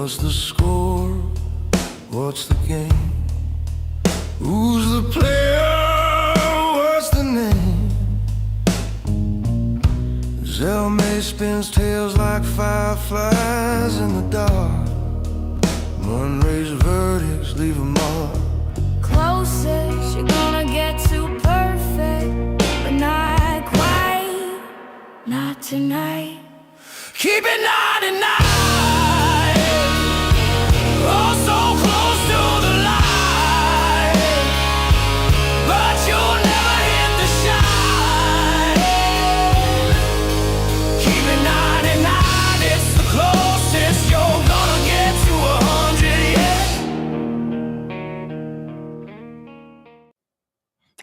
What's the score? What's the game? Who's the player? What's the name? Zelmay spins tails like fireflies in the dark. Unraised verdicts leave a mark. Closest you're gonna get to perfect, but not quite, not tonight. Keep it 99. Oh, so close to the light, but you'll never hit the shine. Keep it 99. It's the closest you're gonna get to 100.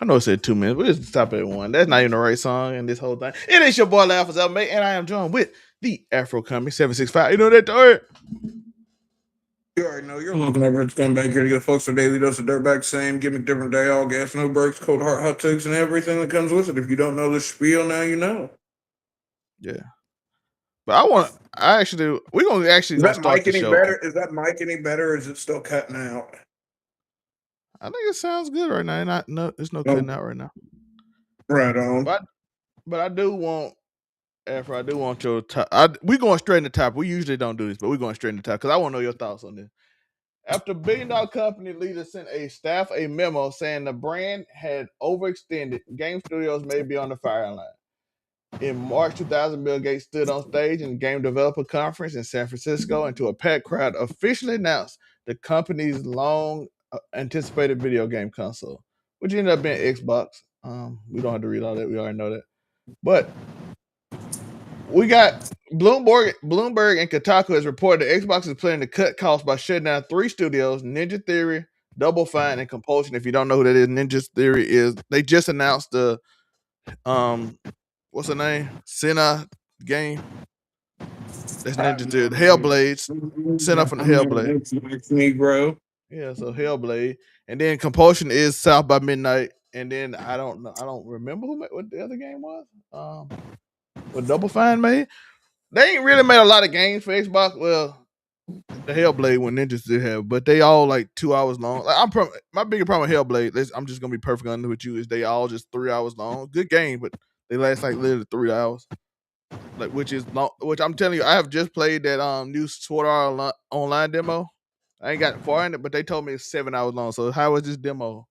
I know it said 2 minutes, but let's stop at 1. That's not even the right song in this whole thing. It is your boy Layoffs, mate, and I am joined with the Afro Company 765. You know that story? You already know you're looking over at Scumbag here to get folks a daily dose of dirtbag, same gimmick, different day, all gas, no breaks, cold heart, hot takes, and everything that comes with it. If you don't know the spiel, now you know. Yeah. But we're going to actually Is that start mic the any show. better? Is that mic any better, or is it still cutting out? I think it sounds good right now. There's no cutting out right now. Right on. But I do want, Afro, I do want your top. We're going straight in the top. We usually don't do this, but we're going straight in the top because I want to know your thoughts on this. After $1 billion company leaders sent staff a memo saying the brand had overextended, game studios may be on the firing line. In March 2000, Bill Gates stood on stage in the Game Developer Conference in San Francisco and to a packed crowd officially announced the company's long anticipated video game console, which ended up being Xbox. We don't have to read all that. We already know that. But we got Bloomberg and Kotaku has reported that Xbox is planning to cut costs by shutting down 3 studios: Ninja Theory, Double Fine, and Compulsion. If you don't know who that is, Ninja Theory is they just announced the what's the name? Senna game. That's Ninja Theory. Hellblade. Senna from the Hellblade. Me, bro. Yeah, so Hellblade. And then Compulsion is South by Midnight. And then I don't know. I don't remember what the other game was. What Double Fine made. They ain't really made a lot of games for Xbox. Well, the Hellblade one Ninjas did have, but they all like 2 hours long. Like my biggest problem with Hellblade, I'm just gonna be perfectly honest with you, is they all just 3 hours long. Good game, but they last like literally 3 hours. Like which is long. Which I'm telling you, I have just played that new Sword Art Online demo. I ain't got far in it, but they told me it's 7 hours long. So how is this demo?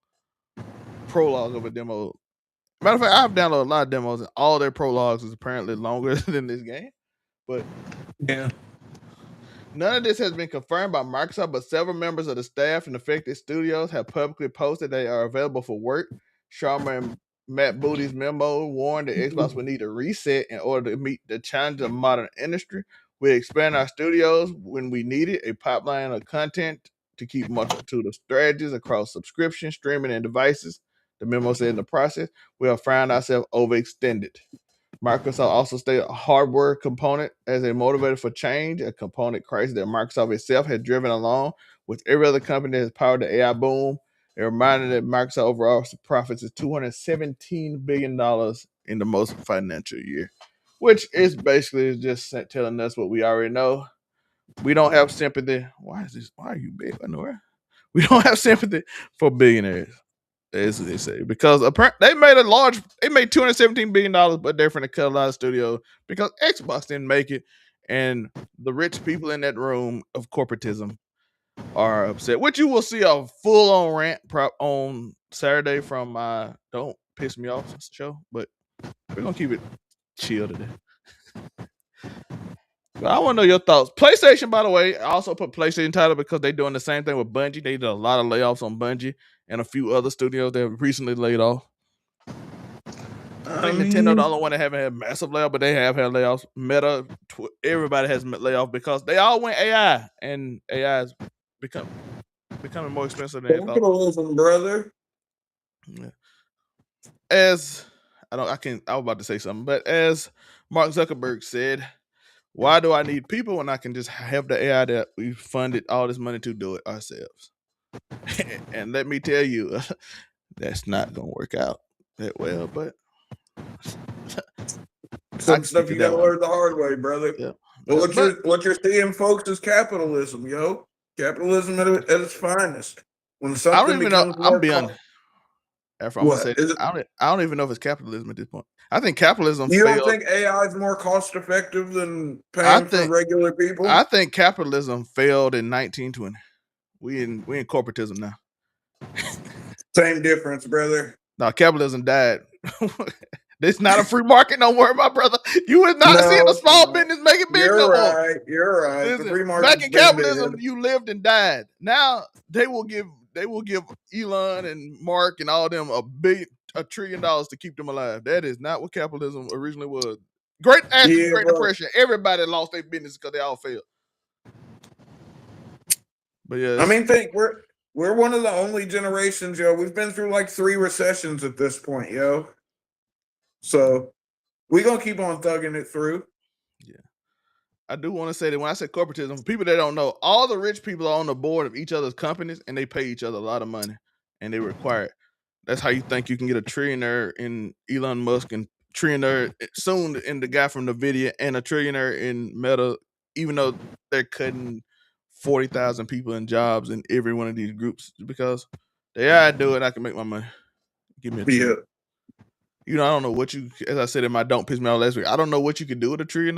Prologue of a demo. Matter of fact, I've downloaded a lot of demos, and all their prologues is apparently longer than this game. But yeah, none of this has been confirmed by Microsoft, but several members of the staff in affected studios have publicly posted they are available for work. Sharma and Matt Booty's memo warned that Xbox would need a reset in order to meet the challenges of modern industry. We expand our studios when we need it, a pipeline of content to keep multitude of strategies across subscription, streaming, and devices. The memo said in the process, we have found ourselves overextended. Microsoft also stated a hardware component as a motivator for change, a component crisis that Microsoft itself had driven along with every other company that has powered the AI boom. It reminded that Microsoft overall profits is $217 billion in the most financial year, which is basically just telling us what we already know. We don't have sympathy. Why are you big? I know. We don't have sympathy for billionaires. As they say, because they made $217 billion, but they're going to cut a lot of studios because Xbox didn't make it, and the rich people in that room of corporatism are upset. Which you will see a full-on rant on Saturday from my "Don't Piss Me Off" show, but we're gonna keep it chill today. But I want to know your thoughts. PlayStation, by the way, I also put PlayStation title because they're doing the same thing with Bungie. They did a lot of layoffs on Bungie and a few other studios that have recently laid off. I think Nintendo the only one that haven't had massive layoffs, but they have had layoffs. Meta, everybody has layoffs because they all went AI, and AI is becoming more expensive than they thought. Capitalism, brother. Yeah. I was about to say something, but as Mark Zuckerberg said, why do I need people when I can just have the AI that we funded all this money to do it ourselves? And let me tell you, that's not going to work out that well, but some stuff you got to learn the hard way, brother. Yeah. But But what you're seeing, folks, is capitalism, yo. Capitalism at its finest. When I don't something even know. becomes I'm more beyond. After I'm gonna say what this, is it? I don't even know if it's capitalism at this point. I think capitalism You don't failed. think AI is more cost effective than I paying for think regular people? I think capitalism failed in 1920. We in corporatism now. Same difference, brother. No, capitalism died. It's not a free market no more, my brother. You is not seeing No, a it's small not. business make it big You're no more. right. You're right. The Listen, free back market's in been capitalism, dead. you lived and died. Now they will give Elon and Mark and all them $1 trillion to keep them alive. That is not what capitalism originally was. Ask the Yeah, Great but Depression. Everybody lost their business because they all failed. But yeah, I mean, think we're one of the only generations, yo. We've been through like 3 recessions at this point, yo. So we're gonna keep on thugging it through. yeah. I do want to say that when I say corporatism, for people that don't know, all the rich people are on the board of each other's companies and they pay each other a lot of money and they require it. That's how you think you can get a trillionaire in Elon Musk and trillionaire soon in the guy from NVIDIA and a trillionaire in Meta, even though they're cutting 40,000 people in jobs in every one of these groups because I do it, I can make my money. Give me a Yeah. trillion. I don't know what you, as I said in my Don't Piss Me Off last week, I don't know what you could do with $1 trillion.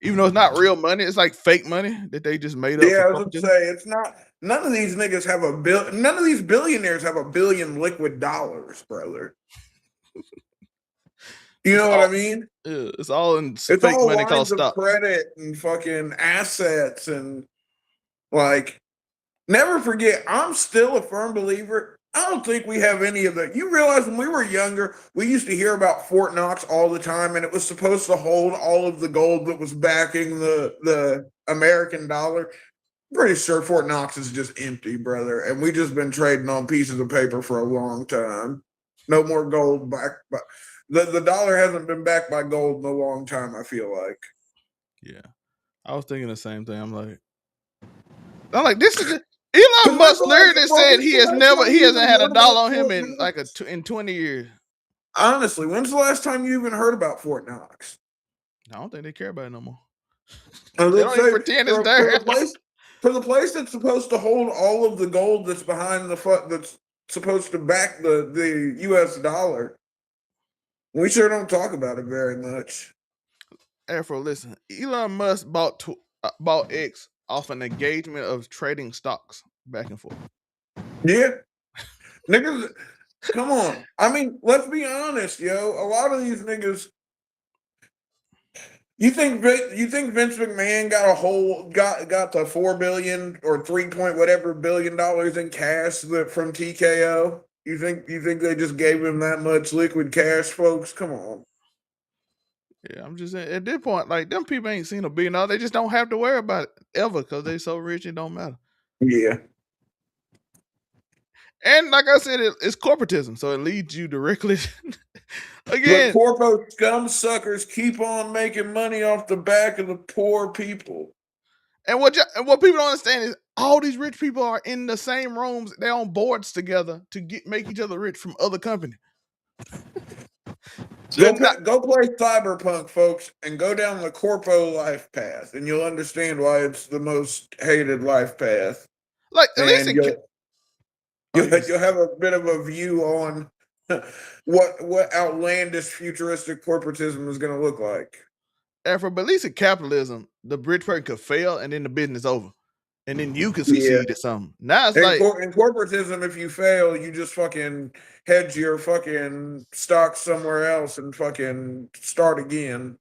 Even though it's not real money, it's like fake money that they just made up Yeah, for I was gonna corporatism. say it's not. None of these niggas have a bill. None of these billionaires have $1 billion liquid dollars, brother. You It's know what I all mean? it's all in It's fake all money called lines of stocks. credit and fucking assets and like. Never forget, I'm still a firm believer. I don't think we have any of that. You realize when we were younger, we used to hear about Fort Knox all the time, and it was supposed to hold all of the gold that was backing the American dollar. Pretty sure Fort Knox is just empty, brother. And we just been trading on pieces of paper for a long time. No more gold backed by the dollar hasn't been backed by gold in a long time, I feel like. Yeah. I was thinking the same thing. I'm like, this is just Elon Because when's Musk the last literally bro, said when's the last time he you hasn't even had a heard about dollar on him Fort in Knox? in 20 years. Honestly, when's the last time you even heard about Fort Knox? I don't think they care about it no more. They Let's don't even say pretend it's for there. the place that's supposed to hold all of the gold that's behind that's supposed to back the U.S. dollar. We sure don't talk about it very much. Afro, listen, Elon Musk bought X off an engagement of trading stocks back and forth. Yeah, niggas, come on. I mean, let's be honest, yo. A lot of these niggas. You think Vince McMahon got the 4 billion or 3 point whatever billion dollars in cash from TKO? You think they just gave him that much liquid cash, folks? Come on. Yeah, I'm just saying at this point, like them people ain't seen $1 billion. They just don't have to worry about it ever because they so rich it don't matter. Yeah. And like I said, it's corporatism, so it leads you directly. The Again, corpo scum suckers keep on making money off the back of the poor people. and what people don't understand is all these rich people are in the same rooms. They're on boards together to make each other rich from other companies. So Go play Cyberpunk, folks, and go down the corpo life path, and you'll understand why it's the most hated life path. like at least And you'll have a bit of a view on what outlandish futuristic corporatism is going to look like. Afro, but at least in capitalism, the rich person could fail and then the business over, and then you can Yeah. succeed at something. Now it's In, like in corporatism, if you fail, you just fucking hedge your fucking stocks somewhere else and fucking start again.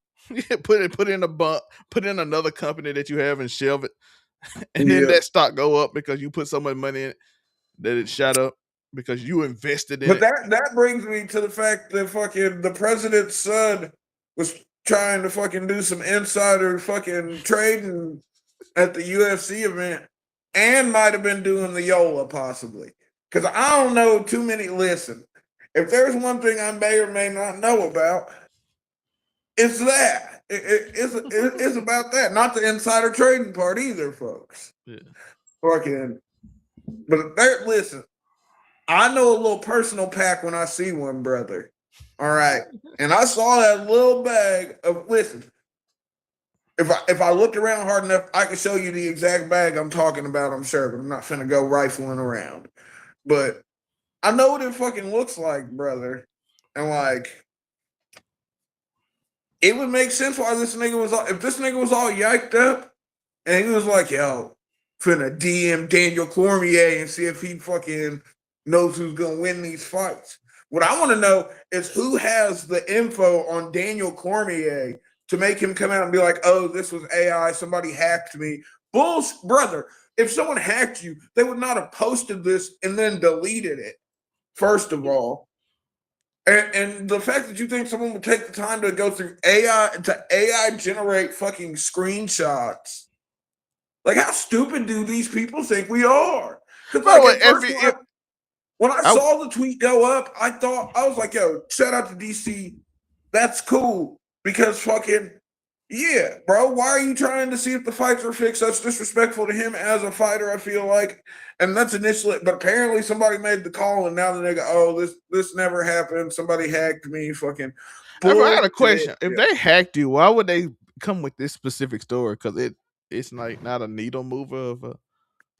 put in a bump, put in another company that you have and shelve it, and then Yeah. that stock go up because you put so much money in it that it shot up because you invested in But it. that brings me to the fact that fucking the president's son was trying to fucking do some insider fucking trading at the UFC event and might have been doing the YOLA possibly. Because I don't know too many. Listen, if there's one thing I may or may not know about, it's that. It's about that, not the insider trading part either, folks. Yeah. Fucking, but there, listen, I know a little personal pack when I see one, brother. All right. And I saw that little bag of, listen, if I looked around hard enough, I could show you the exact bag I'm talking about. I'm sure, but I'm not finna go rifling around. But I know what it fucking looks like, brother, and like it would make sense why this nigga was all, if this nigga was all yiked up and he was like, yo, finna DM Daniel Cormier and see if he fucking knows who's gonna win these fights. What I want to know is who has the info on Daniel Cormier to make him come out and be like, oh, this was AI, somebody hacked me. Bulls, brother, if someone hacked you, they would not have posted this and then deleted it, first of all. And the fact that you think someone would take the time to go through AI generate fucking screenshots, like how stupid do these people think we are? Because Bro, like at first when I I- saw the tweet go up, I was like, yo, shout out to DC. That's cool. Because fucking yeah, bro. Why are you trying to see if the fights are fixed? That's disrespectful to him as a fighter, I feel like. And that's initially, but apparently somebody made the call, and now the nigga, oh, this never happened. Somebody hacked me. Fucking. I got a Bullshit. question. If Yeah. they hacked you, why would they come with this specific story? Because it's like not a needle mover of a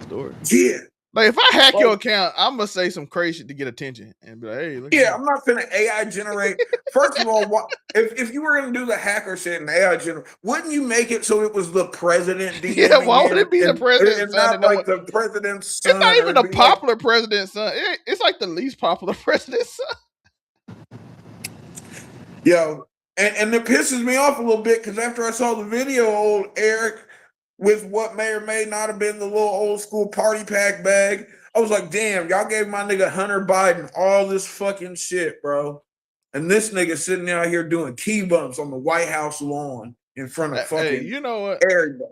story. Yeah. Like if I hack your Like, account, I'm gonna say some crazy shit to get attention and be like, "Hey, look at yeah, me." I'm not finna AI generate. First of all, if you were gonna do the hacker shit and AI generate, wouldn't you make it so it was the president DMing Yeah, why would him it be the president's and son to not know like what? the president's It's not son, or even a be like, popular president's son. It's like the least popular president's son. yo, and it pisses me off a little bit because after I saw the video, old Eric with what may or may not have been the little old school party pack bag, I was like, damn, y'all gave my nigga Hunter Biden all this fucking shit, bro. And this nigga sitting out here doing T-bumps on the White House lawn in front of Hey, fucking you know what? everybody,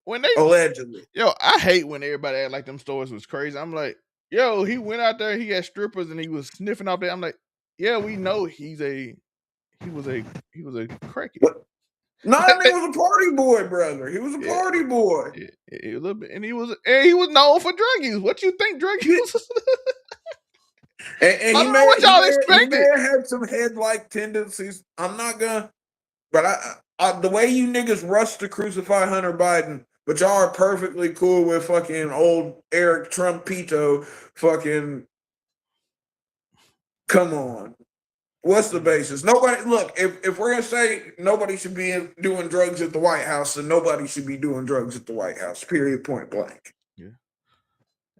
When they allegedly. Yo, I hate when everybody act like them stores was crazy. I'm like, yo, he went out there, he had strippers and he was sniffing out there. I'm like, yeah, we know he was a crackhead. What? No, that nigga was a party boy, brother. He was a Yeah. party boy. A little bit, and he was known for drug use. What you think drug use? And I don't know what y'all expected. He may have had some head-like tendencies. I'm not gonna, but the way you niggas rush to crucify Hunter Biden, but y'all are perfectly cool with fucking old Eric Trumpito. Fucking, come on. What's the basis? Nobody, look, if we're gonna say nobody should be doing drugs at the White House, then nobody should be doing drugs at the White House. Period. Point blank. Yeah.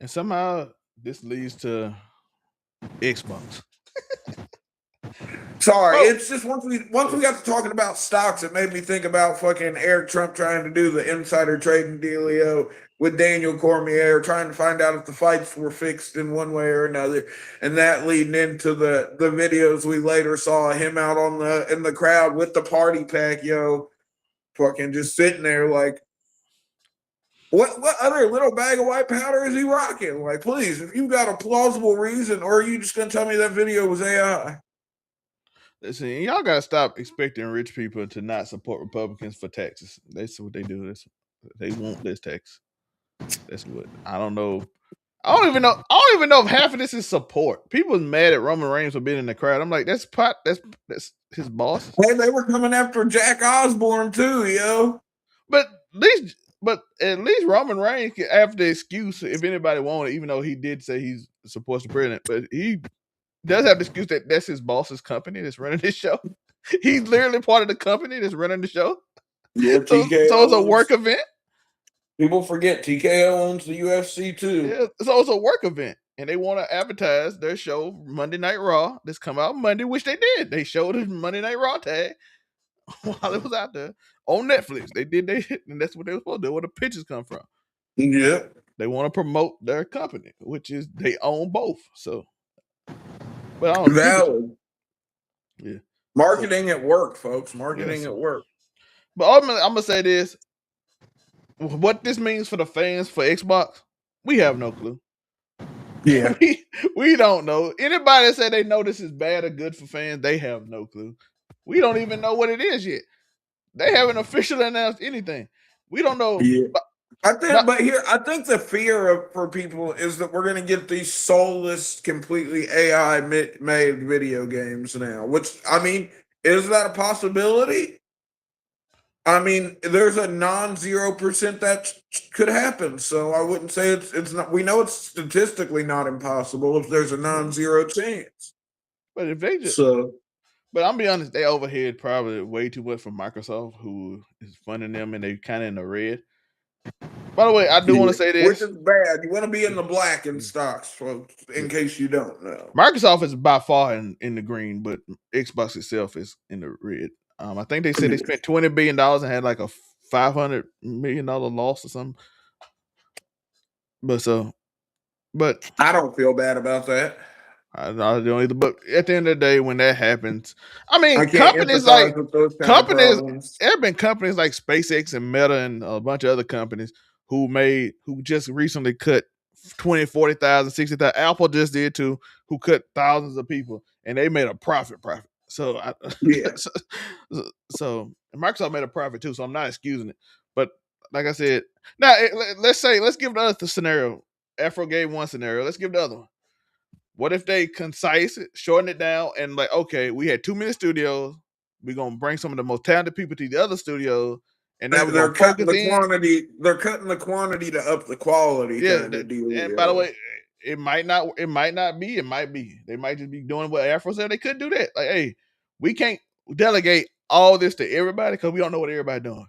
And somehow this leads to Xbox. Sorry, Oh. it's just once we got to talking about stocks, it made me think about fucking Eric Trump trying to do the insider trading dealio with Daniel Cormier, trying to find out if the fights were fixed in one way or another, and that leading into the videos we later saw him out on in the crowd with the party pack, yo, fucking just sitting there like, what other little bag of white powder is he rocking? Like, please, if you got a plausible reason, or are you just gonna tell me that video was AI? Listen, y'all gotta stop expecting rich people to not support Republicans for taxes. That's what they do. They want less tax. That's what I don't know. I don't even know if half of this is support. People's mad at Roman Reigns for being in the crowd. I'm like, that's his boss. Hey, they were coming after Jack Osborne too, yo. But at least Roman Reigns can have the excuse if anybody wanted, even though he did say he's supposed to president. But he does have the excuse that that's his boss's company that's running this show. He's literally part of the company that's running the show. Yeah, So it's a work event. People forget TKO owns the UFC too. Yeah, so it's a work event, and they want to advertise their show Monday Night Raw. This come out Monday, which they did. They showed his Monday Night Raw tag while it was out there on Netflix. They did and that's what they were supposed to do. Where the pictures come from. Yeah, they want to promote their company, which is they own both. So, but I don't valid. Yeah, marketing at work, folks. Marketing at work. But ultimately, I'm gonna say this: what this means for the fans for Xbox, we have no clue. Yeah, we don't know. Anybody that say they know this is bad or good for fans, they have no clue. We don't even know what it is yet. They haven't officially announced anything. We don't know. Yeah. I think the fear for people is that we're going to get these soulless, completely AI made video games now. Which, I mean, is that a possibility? I mean, there's a non-0% that could happen. So I wouldn't say it's not. We know it's statistically not impossible if there's a non-zero chance. But if they just, So but I'm be honest, they overhead probably way too much from Microsoft, who is funding them, and they kind of in the red. By the way, I do want yeah, to say which this: is bad. You want to be in the black in stocks, folks, in case you don't know. Microsoft is by far in the green, but Xbox itself is in the red. I think they said they spent $20 billion and had like a $500 million loss or something. But but I don't feel bad about that. I don't either. But at the end of the day, when that happens, I mean, I can't empathize with those kind of companies. problems. There have been companies like SpaceX and Meta and a bunch of other companies who just recently cut 20, 40,000, 60,000. Apple just did too, who cut thousands of people, and they made a profit. So, Yeah, so Microsoft made a profit too. So I'm not excusing it, but like I said, now let's give the other scenario. Afro gave one scenario. Let's give the other one. What if they concise it, shorten it down, and like, okay, we had too many studios. We're gonna bring some of the most talented people to the other studios, and now we're they're gonna cutting focus the in. quantity. They're cutting the quantity to up the quality, Yeah, kind of deal. and by the way, it might not be. It might be. They might just be doing what Afro said. They could do that. Like, hey, we can't delegate all this to everybody because we don't know what everybody doing.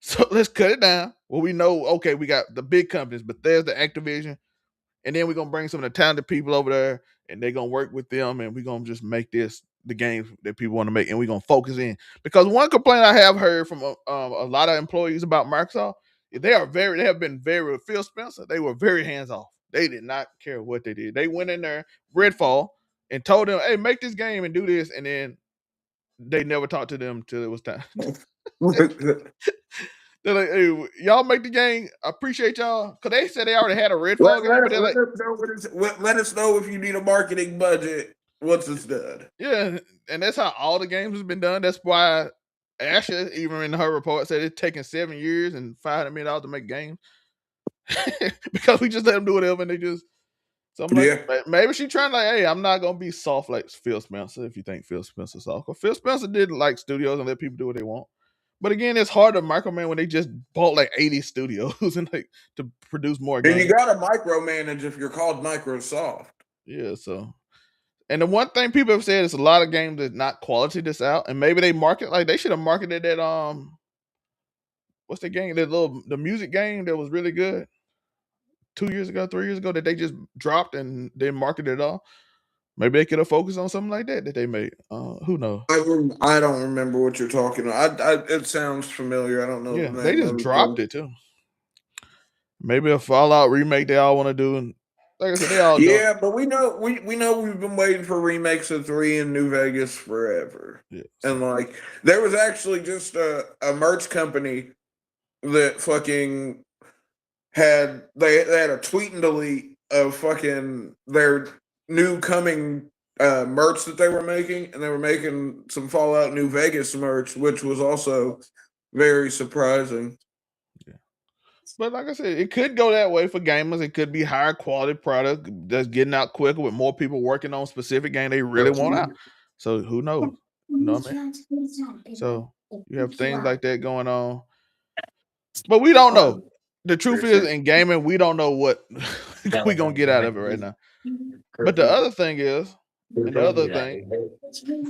So let's cut it down. Well, we know, okay, we got the big companies, but there's the Activision, and then we're gonna bring some of the talented people over there, and they're gonna work with them, and we're gonna just make this the game that people want to make, and we're gonna focus in. Because one complaint I have heard from a lot of employees about Microsoft, they have been very Phil Spencer. They were very hands off. They did not care what they did. They went in there, Redfall, and told them, "Hey, make this game and do this," and then they never talked to them till it was time. They're like, "Hey, y'all make the game. I appreciate y'all," because they said they already had a Redfall game, but they're like, let us know if you need a marketing budget once it's done. yeah, and that's how all the games has been done. That's why Asha, even in her report, said it's taking 7 years and $500 million to make games because we just let them do whatever, and they just. So I'm like, Yeah, maybe she trying like, hey, I'm not gonna be soft like Phil Spencer. If you think Phil Spencer's soft, because Phil Spencer did like studios and let people do what they want. But again, it's hard to micromanage when they just bought like 80 studios and like to produce more and you games. got to micromanage if you're called Microsoft. Yeah, so. And the one thing people have said is a lot of games that not quality this out, and maybe they market like they should have marketed that what's the game, the music game that was really good 2 years ago, 3 years ago, that they just dropped and then marketed it all. Maybe they could have focused on something like that they made. Who knows? I don't remember what you're talking about. It sounds familiar. I don't know Yeah, the they name just of dropped it. it too. Maybe a Fallout remake they all want to do, and like I said, they all doing. Yeah, but we know we've been waiting for remakes of 3 in New Vegas forever. Yeah, And like there was actually just a merch company that fucking they had a tweet and delete of fucking their new coming merch that they were making, and they were making some Fallout New Vegas merch, which was also very surprising. yeah. But like I said, it could go that way for gamers. It could be higher quality product that's getting out quicker with more people working on specific game they really want out. So who knows? You know what I mean? So you have things like that going on. But we don't know. The truth is, in gaming, we don't know what we gonna get out of it right now. But the other thing is, and the other thing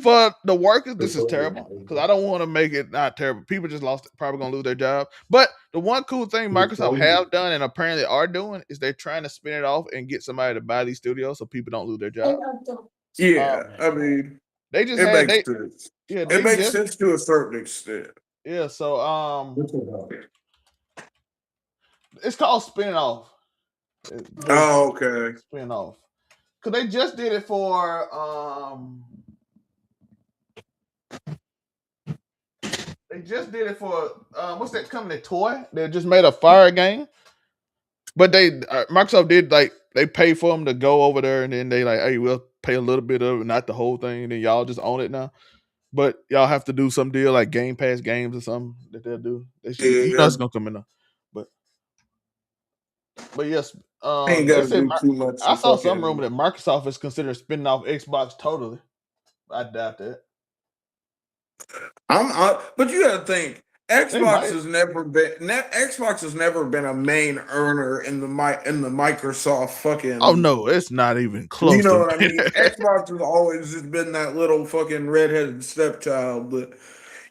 for the workers, this is terrible because I don't want to make it not terrible. People just probably gonna lose their job. But the one cool thing Microsoft have done and apparently are doing is they're trying to spin it off and get somebody to buy these studios so people don't lose their job. Yeah, I mean, They just it had makes sense. yeah It they makes just sense to a certain extent. yeah so it's called spin off. Oh, okay. Spin off. Cause they just did it for what's that company Toy? They just made a fire game. But Microsoft did like they pay for them to go over there and then they like, hey, we'll pay a little bit of it, not the whole thing, and then y'all just own it now. But y'all have to do some deal like Game Pass games or something that they'll do. They should, Yeah, it's gonna come in now. But yes, ain't they got to said do too much I to saw some fucking. rumor that Microsoft is considering spinning off Xbox totally. I doubt that. But you got to think Xbox has never been Xbox has never been a main earner in the Microsoft Oh fucking. no, it's not even You close know to what I mean? Xbox has always just been that little fucking redheaded stepchild that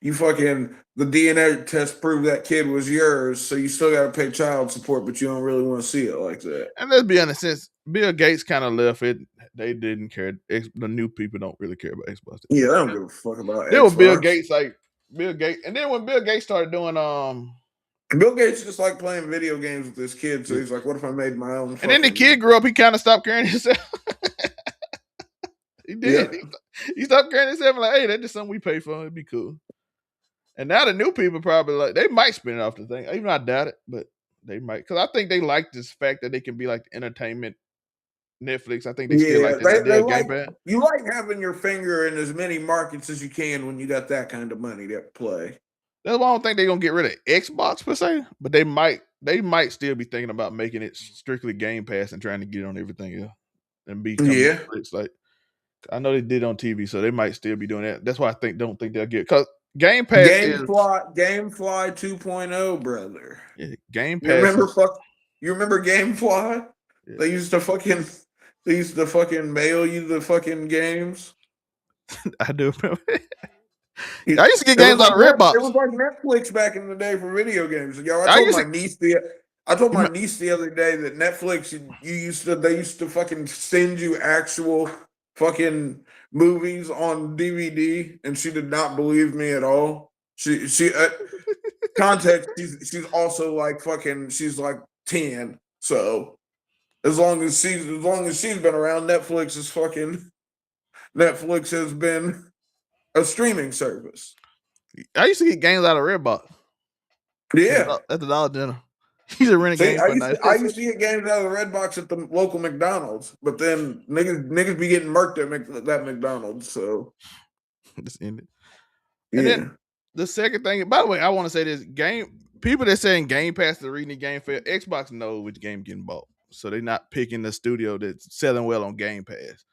you fucking the DNA test proved that kid was yours, so you still got to pay child support, but you don't really want to see it like that. And let's be honest, since Bill Gates kind of left it, they didn't care. The new people don't really care about Xbox. Yeah, I don't give a fuck about Then when Bill Xbox. Gates, and then when Bill Gates started doing Bill Gates just like playing video games with his kids, so he's like, "What if I made my own?" and then the kid grew up, he kind of stopped caring himself. He did. Yeah. He stopped caring himself. Like, hey, that's just something we pay for. It'd be cool. And now the new people probably like they might spin it off the thing. Even though I doubt it, but they might because I think they like this fact that they can be like the entertainment Netflix. I think they still Yeah, like that idea they of Game like Pass. you like having your finger in as many markets as you can when you got that kind of money to play. That's why I don't think they're gonna get rid of Xbox per se, but they might still be thinking about making it strictly Game Pass and trying to get it on everything else and become Yeah. Netflix. Like I know they did on TV, so they might still be doing that. That's why I don't think they'll get because Game Pass is GameFly 2.0, brother. yeah, Game You Pass remember is you remember GameFly? yeah. They used to fucking mail you the fucking games. I do remember. It I used to get was games like out of Redbox. it was like Netflix back in the day for video games. Yo, I used to, I told you my know, niece the other day that Netflix they used to fucking send you actual fucking movies on DVD, and she did not believe me at all. She context. She's also like fucking. She's like 10. So as long as she's been around, Netflix has been a streaming service. I used to get games out of Redbox Yeah. at the Dollar General. You should rent a See, game for a night. I used to get games out of the red box at the local McDonald's, but then niggas be getting murked at that McDonald's. So Just end it. And then yeah, the second thing, by the way, I want to say this: people that saying Game Pass is reading the game fair. Xbox knows which game getting bought, so they're not picking the studio that's selling well on Game Pass.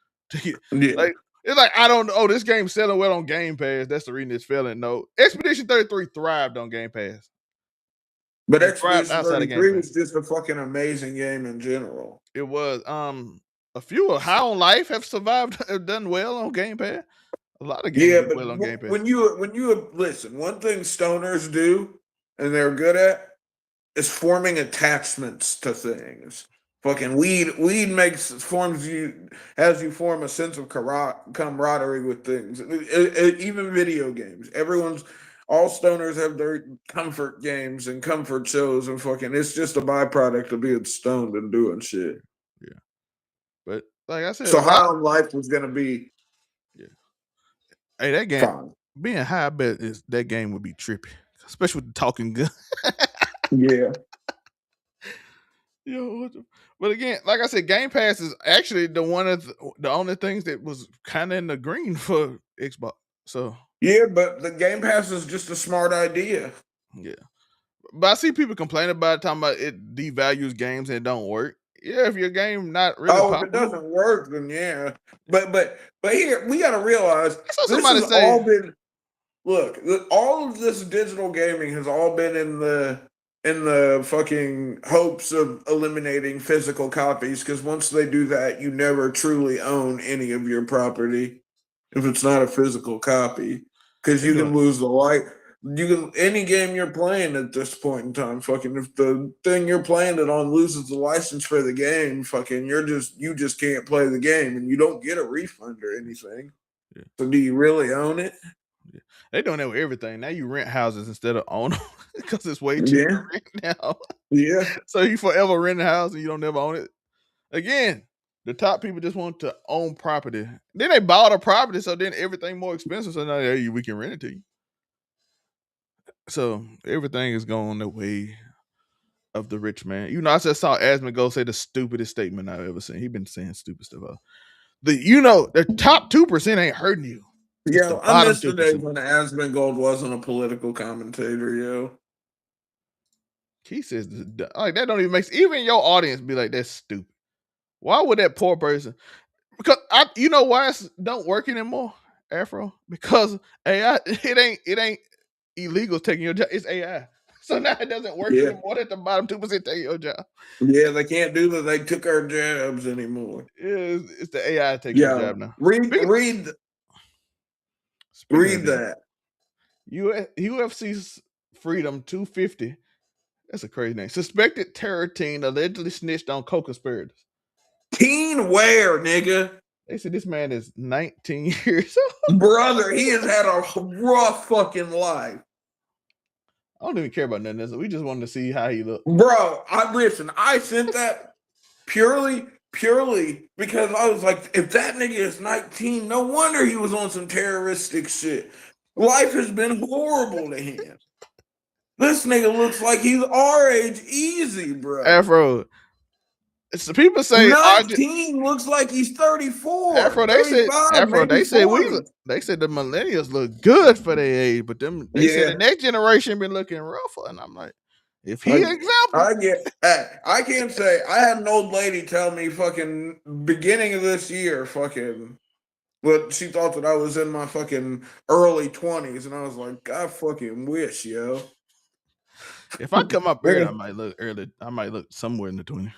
yeah. Like it's like I don't know. Oh, this game's selling well on Game Pass. That's the reason it's failing. No, Expedition 33 thrived on Game Pass But and thrived Expedition outside of Game 33 Pass. was just a fucking amazing game in general. It was a few of High on Life have survived, have done well on Game Pass. A lot of games Yeah, do but well on Game Pass. when you listen, one thing stoners do and they're good at is forming attachments to things. Fucking weed has you form a sense of camaraderie with things. Even video games, all stoners have their comfort games and comfort shows, and fucking it's just a byproduct of being stoned and doing shit. Yeah, but like I said, So a High lot. on Life was gonna be Yeah. Hey, that game fine. being high, I bet that game would be trippy, especially with the talking gun. Yeah. Yo, but again, like I said, Game Pass is actually the only things that was kind of in the green for Xbox. So Yeah, but the Game Pass is just a smart idea. yeah, but I see people complaining about it, talking about it devalues games and it don't work. Yeah, if your game not really Oh, if it popular, doesn't work, then yeah. But here we got to realize I saw this somebody has say, all been. Look, all of this digital gaming has all been in the fucking hopes of eliminating physical copies. Because once they do that, you never truly own any of your property if it's not a physical copy. Because they you doing can lose the light. You can any game you're playing at this point in time. Fucking if the thing you're playing it on loses the license for the game, fucking you just can't play the game and you don't get a refund or anything. Yeah. So do you really own it? Yeah. They doing that with everything. Now you rent houses instead of own them because it's way cheaper to rent now. Yeah. So you forever rent a house and you don't never own it. Again, the top people just want to own property. Then they bought a property, so then everything more expensive. So now hey, we can rent it to you. So everything is going the way of the rich man. I just saw Asmongold say the stupidest statement I've ever seen. He been saying stupid stuff. The top 2% ain't hurting you. It's the Yeah, I bottom missed the days 2%. when Asmongold wasn't a political commentator, yo. He says like that don't even make sense. Even your audience be like, that's stupid. Why would that poor person? Because you know why it don't work anymore, Afro? Because AI, it ain't illegals taking your job. It's AI. So now it doesn't work Yeah. anymore that the bottom 2% take your job. Yeah, they can't do that. They took our jobs anymore. It's the AI taking your Yeah. job now. Read Speaking of that, that. UFC's Freedom 250. That's a crazy name. Suspected terror teen allegedly snitched on co-conspirators. Teen where, nigga? They said this man is 19 years old. Brother, he has had a rough fucking life. I don't even care about nothing else. We just wanted to see how he looked. Bro, I sent that purely because I was like, if that nigga is 19, no wonder he was on some terroristic shit. Life has been horrible to him. This nigga looks like he's our age easy, bro. Afro. So people say 19 looks like he's 34. Afro, they said 35, maybe 40. they said the millennials look good for their age, but they said the next generation been looking rougher. And I'm like, if he example, I can't say. I had an old lady tell me fucking beginning of this year, fucking, but she thought that I was in my fucking early 20s, and I was like, I fucking wish, yo. If I come up early, I might look early. I might look somewhere in the 20s.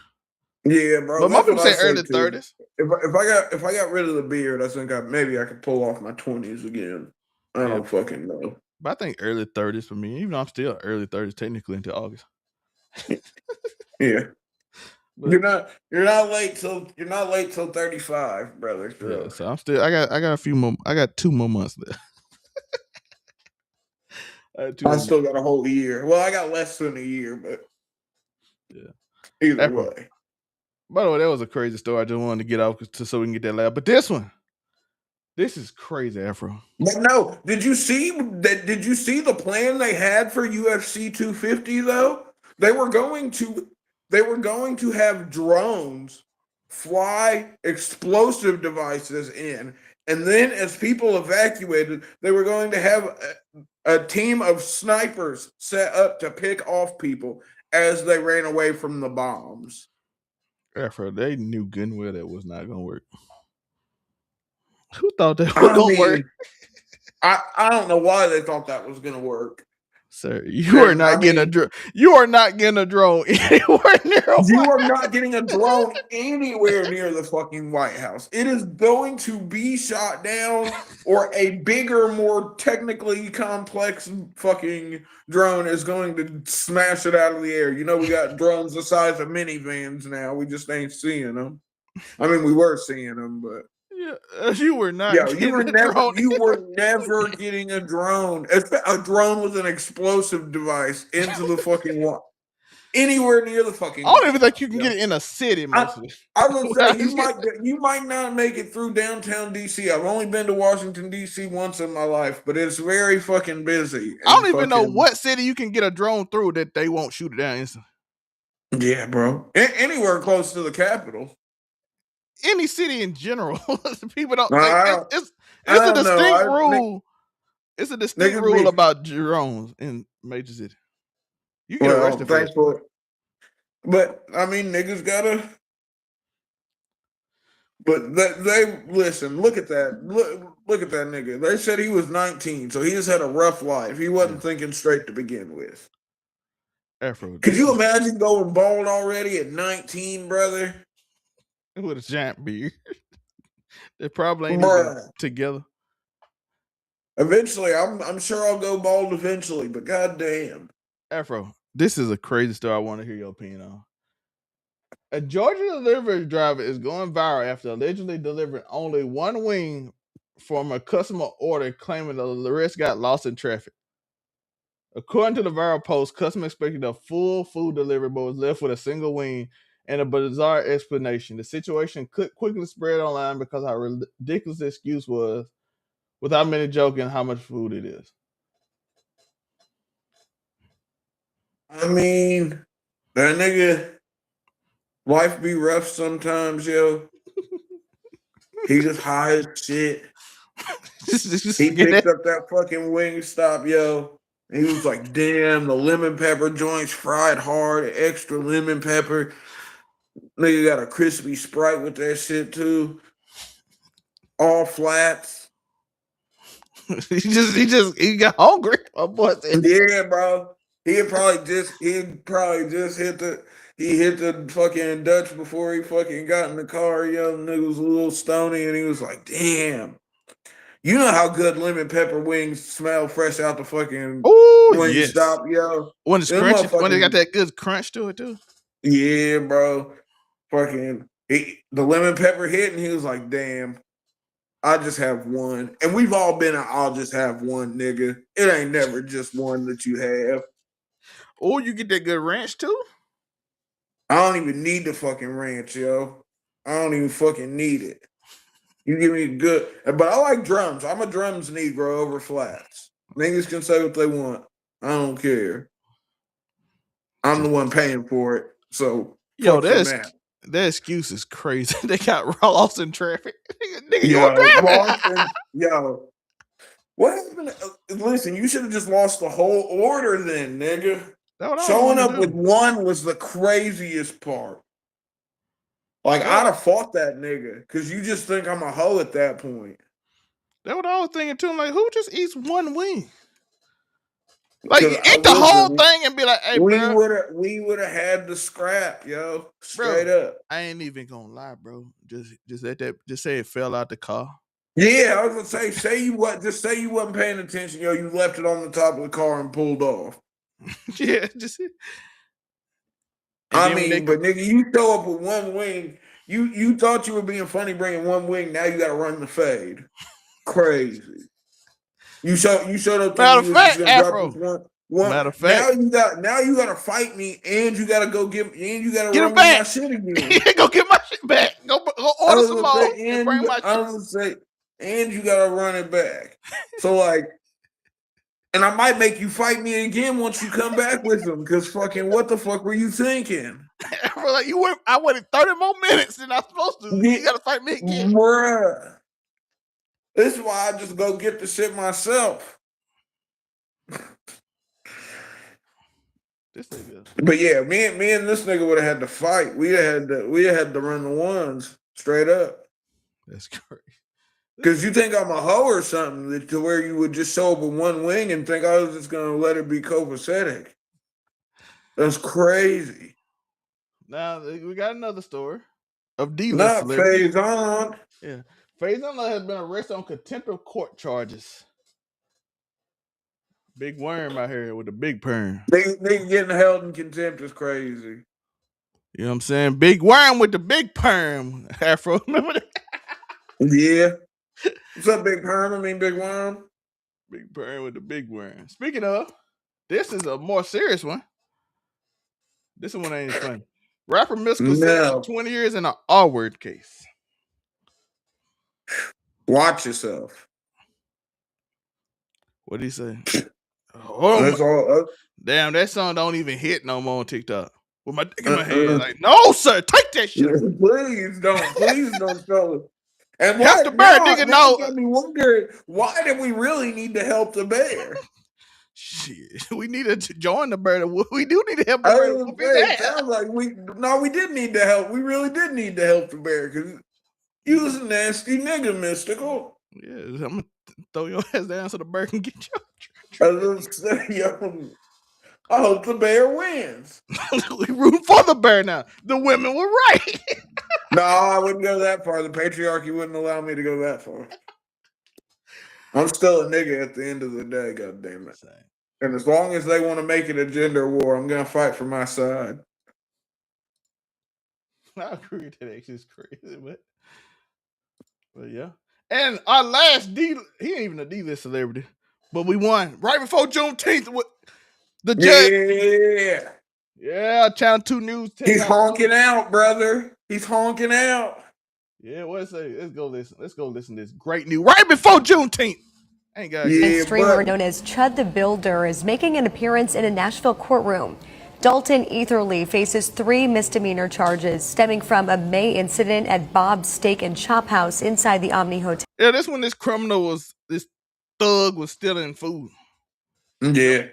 Yeah, bro. But most people say early 30s. If I got rid of the beard, I think maybe I could pull off my 20s again. I don't fucking know. But I think early 30s for me, even though I'm still early 30s technically until August. Yeah. But you're not late till 35, brother. So. Yeah, so I'm still I got a few more. I got 2 more months left. I still got a whole year. Well, I got less than a year, but yeah. Either way. By the way, that was a crazy story. I just wanted to get off so we can get that loud. But this is crazy, Afro. But no, did you see the plan they had for UFC 250 though? They were going to have drones fly explosive devices in, and then as people evacuated, they were going to have a team of snipers set up to pick off people as they ran away from the bombs. Afro, they knew good and well that was not going to work. Who thought that was going to work? I don't know why they thought that was going to work. Sir, you are not getting a drone. You are not getting a drone anywhere near. You are not getting a drone anywhere near the fucking White House. It is going to be shot down, or a bigger, more technically complex fucking drone is going to smash it out of the air. You know, we got drones the size of minivans now. We just ain't seeing them. I mean, we were seeing them, but. Yeah, you were not. Yeah, you were never getting a drone. A drone with an explosive device into the fucking wall. Anywhere near the fucking. I don't even think you can get it in a city. Mostly. I was gonna say you might not make it through downtown DC. I've only been to Washington DC once in my life, but it's very fucking busy. I don't even know what city you can get a drone through that they won't shoot it down instantly. Yeah, bro. Anywhere close to the Capitol. Any city in general. People don't. It's a distinct rule. It's a distinct rule about drones in major cities. You get arrested for it. But I mean, niggas gotta. But they listen. Look at that. Look at that nigga. They said he was 19, so he just had a rough life. He wasn't thinking straight to begin with. Afro. Could you imagine going bald already at 19, brother? With a giant beard. They probably ain't even together. Eventually, I'm sure I'll go bald eventually, but goddamn. Afro, this is a crazy story I want to hear your opinion on. A Georgia delivery driver is going viral after allegedly delivering only one wing from a customer order, claiming the rest got lost in traffic. According to the viral post, customer expected a full food delivery but was left with a single wing and a bizarre explanation. The situation quickly spread online because how ridiculous the excuse was, without many joking how much food it is. I mean, that nigga, life be rough sometimes, yo. He just high as shit. He picked up that fucking Wingstop, yo. And he was like, damn, the lemon pepper joints fried hard, extra lemon pepper. Nigga got a crispy Sprite with that shit too. All flats. he got hungry. My boy said, Yeah, bro. He had probably just hit the fucking Dutch before he fucking got in the car. Young nigga was a little stony, and he was like, "Damn, you know how good lemon pepper wings smell fresh out the fucking "Oh wing yes." stop, yo." When it's Them crunchy, when they got motherfucking that good crunch to it too. yeah, bro. Fucking the lemon pepper hit, and he was like, "Damn, I just have one." And we've all been an "I'll just have one," nigga. It ain't never just one that you have. Oh, you get that good ranch too. I don't even need the fucking ranch, yo. I don't even fucking need it. You give me good, but I like drums. I'm a drums Negro over flats. Niggas can say what they want. I don't care. I'm the one paying for it. So Yo, fuck from that. that excuse is crazy. They got lost in traffic. Nigga, you were Yo, driving. Boston, yo. What happened? Listen, you should have just lost the whole order then, nigga. That's what I was Showing gonna up with do. one was the craziest part. Like, I'd have fought that nigga because you just think I'm a hoe at that point. That's what I was thinking too. I'm like, who just eats one wing? Like, Because eat the whole thing and be like, hey, we bro, would have had the scrap, yo. Straight up. I ain't even gonna lie, bro. Just let that. Just say it fell out the car. Yeah, I was gonna say you what? Just say you wasn't paying attention, yo. You left it on the top of the car and pulled off. Yeah, just. I mean, but nigga, you show up with one wing. You thought you were being funny bringing one wing. Now you got to run the fade. Crazy. You showed up thinking you was just gonna drop this one. Matter of fact, Now you got to fight me, and you got to go get get run it me my back. shit again. Go get my shit back. Go order some more and bring my I shit. was gonna say, and you got to run it back. So like. And I might make you fight me again once you come back with them. Because fucking what the fuck were you thinking? Like I waited 30 more minutes than I'm supposed to. You gotta fight me again. Bruh. This is why I just go get the shit myself. This nigga. But yeah, me and this nigga would have had to fight. We had to run the ones straight up. That's crazy. Because you think I'm a hoe or something to where you would just show up with one wing and think I was just gonna let it be copacetic. That's crazy. Now we got another story of D-list Not celebrity. Faizon. Yeah, Faizon Love has been arrested on contempt of court charges. Big worm out here with a big perm. They getting held in contempt is crazy. You know what I'm saying? Big worm with the big perm. Afro, remember that? Yeah. What's up, Big Perm? I mean, Big Worm? Big perm with the big worm. Speaking of, this is a more serious one. This one ain't funny. Rapper Mystikal sentenced to 20 years in an R-word case. Watch yourself. What'd he say? Oh, that's all. Damn, that song don't even hit no more on TikTok. With my dick in my head, like, no, sir, take that shit. Please don't show it. And help the bear, nigga. No, got me wondering, why did we really need to help the bear? Shit, we needed to join the bear. We do need to help the bear. It sounds like we did need to help. We really did need to help the bear because you was a nasty nigga, Mystikal. Yeah, I'm gonna throw your ass down so the bear can get you. I hope the bear wins. We rooting for the bear now. The women were right. No, I wouldn't go that far. The patriarchy wouldn't allow me to go that far. I'm still a nigga at the end of the day, god damn it. And as long as they want to make it a gender war, I'm gonna fight for my side. I agree with that. Actually, it's crazy, but yeah. And our last he ain't even a D-list celebrity, but we won right before Juneteenth with the judge. Yeah, Channel 2 News. He's honking out, brother. He's honking out. Yeah, what say? Let's go listen. Let's go listen to this great news right before Juneteenth. Streamer known as Chud the Builder is making an appearance in a Nashville courtroom. Dalton Etherly faces 3 misdemeanor charges stemming from a May incident at Bob's Steak and Chop House inside the Omni Hotel. Yeah, this when this thug was stealing food. Yeah.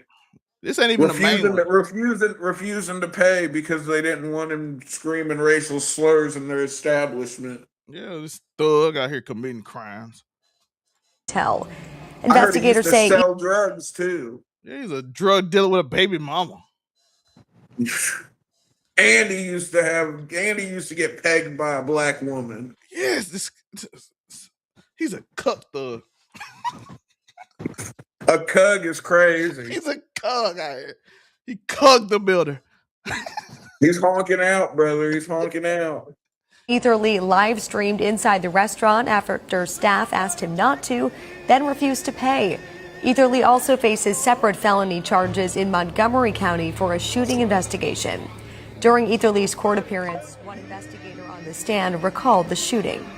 This ain't even refusing to pay because they didn't want him screaming racial slurs in their establishment. Yeah, this thug out here committing crimes. Investigators I heard he say used to sell drugs too. Yeah, he's a drug dealer with a baby mama. And he used to get pegged by a black woman. Yes, he's a cuck thug. A cug is crazy. He's a cug out here. He cugged the builder. He's honking out, brother. He's honking out. Ether Lee live streamed inside the restaurant after staff asked him not to, then refused to pay. Ether Lee also faces separate felony charges in Montgomery County for a shooting investigation. During Ether Lee's court appearance, one investigator on the stand recalled the shooting.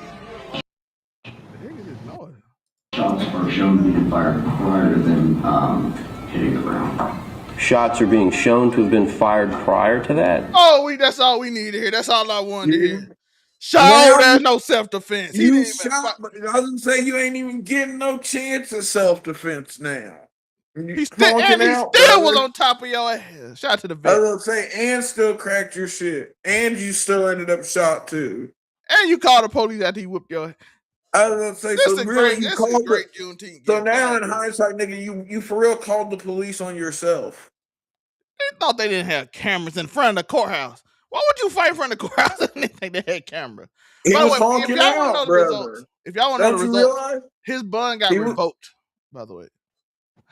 Shots were shown to be fired prior to them hitting the ground. Shots are being shown to have been fired prior to that? Oh, that's all we need to hear. That's all I wanted to hear. There's no self-defense. You shot, but I was gonna say you ain't even getting no chance of self-defense now. He still was on top of your ass. Shout out to the vet. I was gonna say, and still cracked your shit, and you still ended up shot too. And you called the police after he whooped your ass. I was gonna say, so really, you called great Juneteenth. So now, in hindsight, nigga, you for real called the police on yourself. They thought they didn't have cameras in front of the courthouse. Why would you fight in front of the courthouse if they think they had cameras? He was honking out, brother. If y'all want to know the results, his bond got revoked, by the way.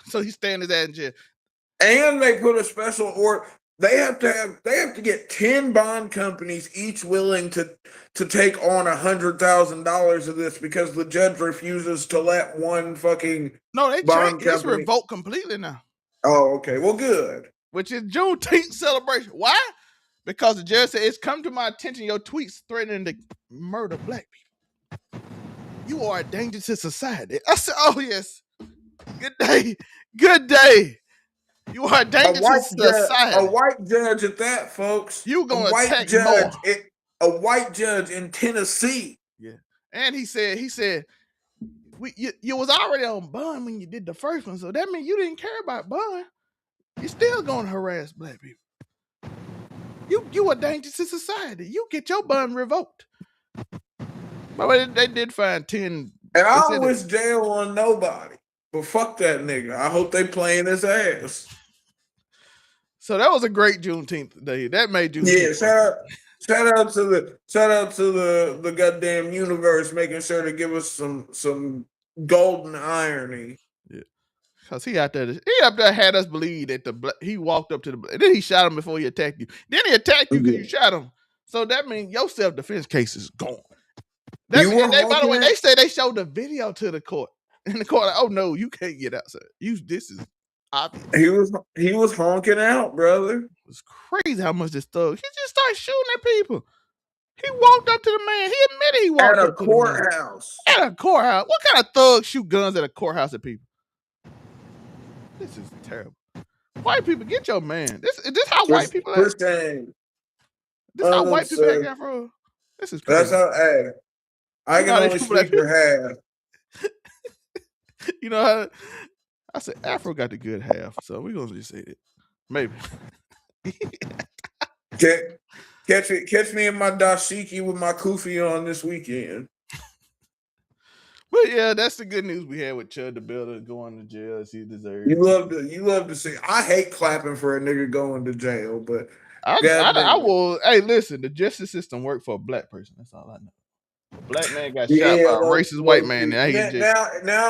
So he's staying his ass in jail. And they put a special order. They have to get 10 bond companies each willing to take on $100,000 of this because the judge refuses to let one fucking bond company. It's revoked completely now. Oh, okay. Well, good. Which is Juneteenth celebration. Why? Because the judge said, it's come to my attention your tweets threatening to murder black people. You are a danger to society. I said, oh, yes. Good day. Good day. You are a danger to society. A white judge at that, folks. You going to attack more. A white judge in Tennessee. Yeah. And he said, you was already on bond when you did the first one. So that means you didn't care about bond. You're still going to harass black people. You a danger to society. You get your bond revoked. But they did find 10. And I don't wish jail on nobody. But fuck that nigga. I hope they playing his ass. So that was a great Juneteenth day. That made Juneteenth. Yeah, shout out to the goddamn universe making sure to give us some golden irony. Yeah. Cause he up there had us believe that he walked up to and then he shot him before he attacked you. Then he attacked you because you shot him. So that means your self-defense case is gone. By the way, they say they showed the video to the court. And the court, like, oh no, you can't get outside. This is obvious. He was honking out, brother. It's crazy how much this thug. He just started shooting at people. He walked up to the man. He admitted he walked up to the man. At a courthouse. What kind of thugs shoot guns at a courthouse at people? This is terrible. White people, get your man. This how white people act. This how white people act, Afro. This is crazy. That's how I can only speak for half. You know how I said Afro got the good half, so we're gonna just say it. Maybe. Catch me in my dashiki with my kufi on this weekend. But yeah, that's the good news we had with Chud the Builder going to jail as he deserves. You love to see. I hate clapping for a nigga going to jail, but I will. Hey, listen, the justice system worked for a black person. That's all I know. A black man got shot by a racist white man. Now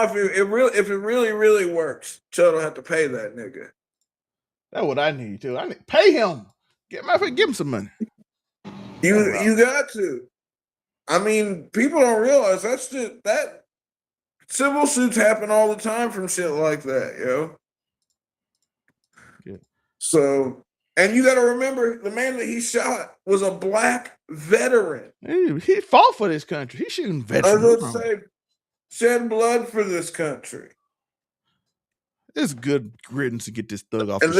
if it really works, Chud will have to pay that nigga. That's what I need too. I need pay him. Give him some money. You got to. I mean, people don't realize that civil suits happen all the time from shit like that, yo. Yeah. So, and you got to remember, the man that he shot was a black veteran. He fought for this country. He's shooting veterans. I was going to say, shed blood for this country. It's good riddance to get this thug off. And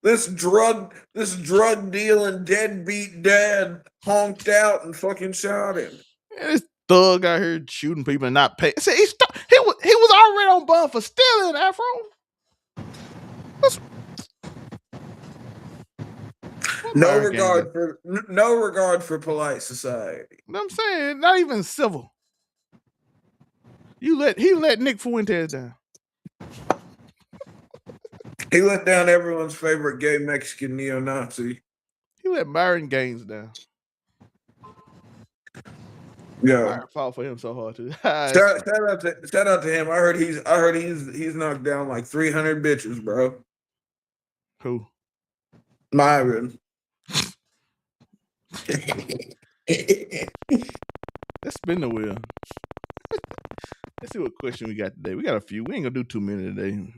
this drug dealing deadbeat dad honked out and fucking shot him. Yeah, this thug out here shooting people and not paying. See, he was already on bond for stealing, Afro. No regard for polite society. You know what I'm saying? Not even civil. He let Nick Fuentes down. He let down everyone's favorite gay Mexican neo-Nazi. He let Byron Gaines down. Yeah. Byron fought for him so hard too. Shout out to him. I heard he's knocked down like 300 bitches, bro. Who? Myron. Let's spin the wheel. Let's see what question we got today. We got a few. We ain't gonna do too many today.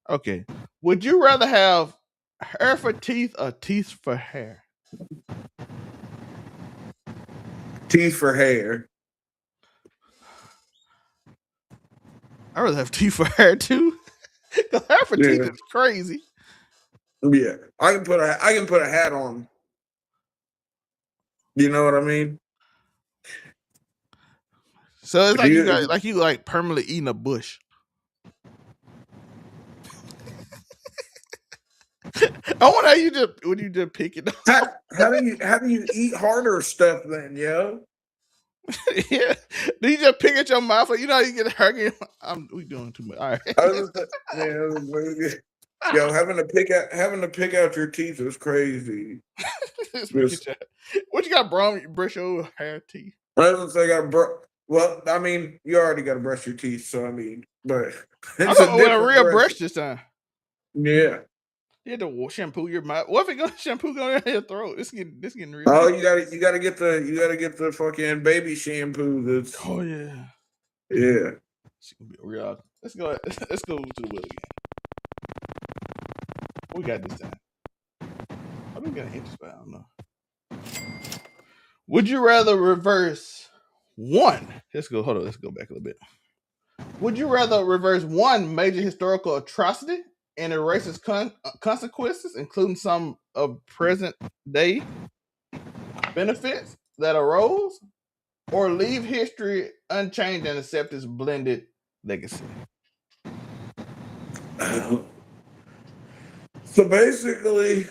Okay. Would you rather have hair for teeth or teeth for hair? Teeth for hair. I'd rather have teeth for hair too. Because hair for teeth is crazy. Yeah. I can put a hat on. You know what I mean? So it's like you permanently eating a bush. I wonder how you just pick it up. How do you eat harder stuff then, yo? Yeah. Do you just pick at your mouth? Or you know how you get hurt? We doing too much. All right. Yo, having to pick out your teeth is crazy. What you got, bro? You brush your hair teeth. I was say well, I mean, you already got to brush your teeth, so I mean, but it's a real brush this time. Yeah. You had to shampoo your mouth. What if it shampoo going down your throat? This getting real. Oh, you gotta get the fucking baby shampoo. That's yeah. It's gonna be real. Let's go to the wheel again. What we got this time? I think we got an interest, but I don't know. Would you rather reverse one? Let's go back a little bit. Would you rather reverse one major historical atrocity and erase its consequences, including some of present day benefits that arose, or leave history unchanged and accept its blended legacy? So basically,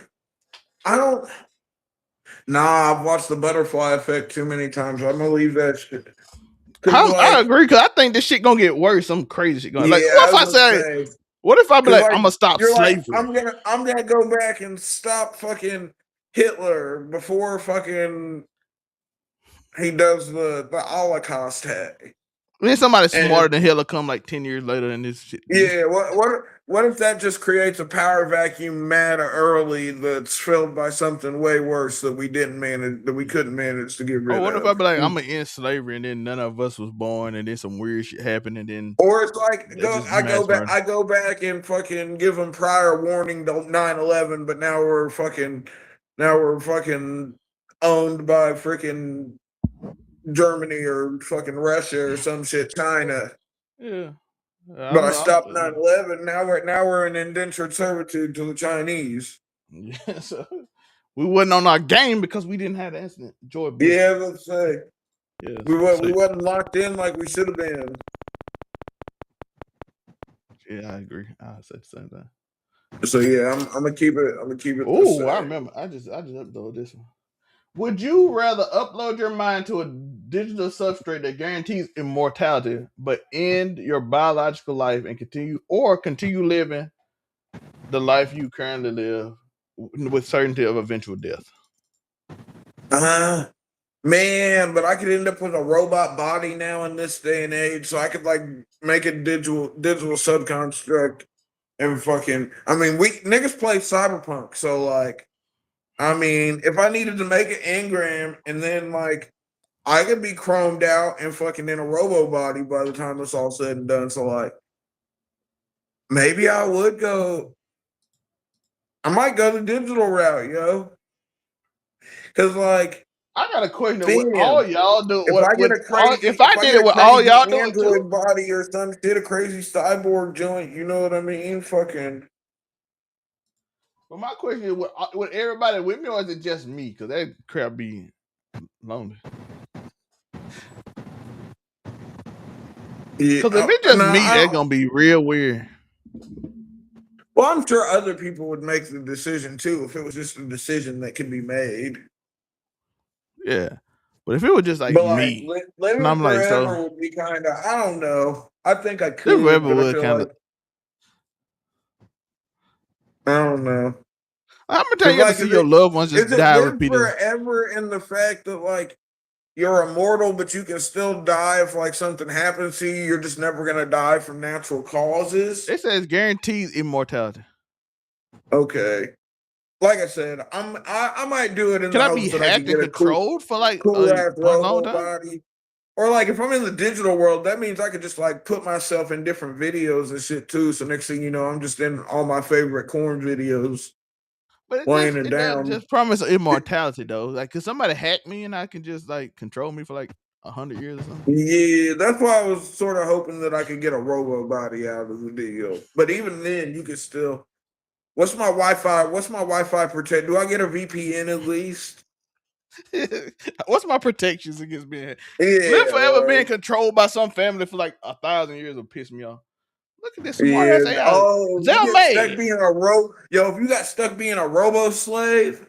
I've watched The Butterfly Effect too many times. I'm gonna leave that shit. I agree, because I think this shit gonna get worse. Some crazy shit going. What if I be like, I'm gonna stop slavery? I'm gonna go back and stop fucking Hitler before fucking he does the Holocaust tag. Then somebody smarter than Hitler come like 10 years later and this shit. Yeah, what if that just creates a power vacuum mad early that's filled by something way worse that we couldn't manage to get rid of? What if I be like, I'm gonna end slavery and then none of us was born and then some weird shit happened and then, or it's like I go back and fucking give them prior warning to 9/11, but now we're fucking owned by freaking Germany or fucking Russia or some shit, China. Yeah. But I stopped 9/11. Now we're in indentured servitude to the Chinese. Yeah, so we wasn't on our game because we didn't have the incident. George Bush. Yeah, let's say. Yeah, we wasn't locked in like we should have been. Yeah, I agree. I said the same thing. So yeah, I'm gonna keep it. Oh, I remember. I just uploaded this one. Would you rather upload your mind to a digital substrate that guarantees immortality, but end your biological life and continue living the life you currently live with certainty of eventual death? Man, but I could end up with a robot body now in this day and age, so I could like make a digital subconstruct and fucking. I mean, we niggas play Cyberpunk, so like. I mean, if I needed to make an engram and then like I could be chromed out and fucking in a robo body by the time it's all said and done. So like maybe I might go the digital route, yo. Cause like I got a question. What all y'all do? If I did it with all y'all do, Android body or some shit, a crazy cyborg joint, you know what I mean? Fucking. But my question is, would everybody with me, or is it just me? Because that crap be lonely. Because if it's just me, that's gonna be real weird. Well, I'm sure other people would make the decision too if it was just a decision that could be made. Yeah, But if it was just like But like me, and living I'm like, so forever would be kind of, I don't know. I think I Live could, Forever but I would feel kind of. like I don't know. How many times Because you got to like, see your loved ones is just it die live repeatedly? forever in the fact that like you're immortal, but you can still die if like something happens to you? You're just never gonna die from natural causes. It says guaranteed immortality. Okay. Like I said, I might do it in Can the I be hopes that I could hacked and get a controlled for like cool ass a long robo time? body. Or like if I'm in the digital world, that means I could just like put myself in different videos and shit too. So next thing you know, I'm just in all my favorite corn videos, But laying it it doesn't down. just promise immortality though. Like, could somebody hack me and I can just like control me for like 100 years or something? Yeah, that's why I was sort of hoping that I could get a robo body out of the deal. But even then, you could still. What's my Wi-Fi? What's my Wi-Fi protect? Do I get a VPN at least? What's my protections against being Live Yeah, Forever being right. controlled by some family for like 1,000 years will piss me off. Look at this smart Yeah. ass AI. Oh, you get stuck Zelmay. being a Yo, if you got stuck being a robo slave,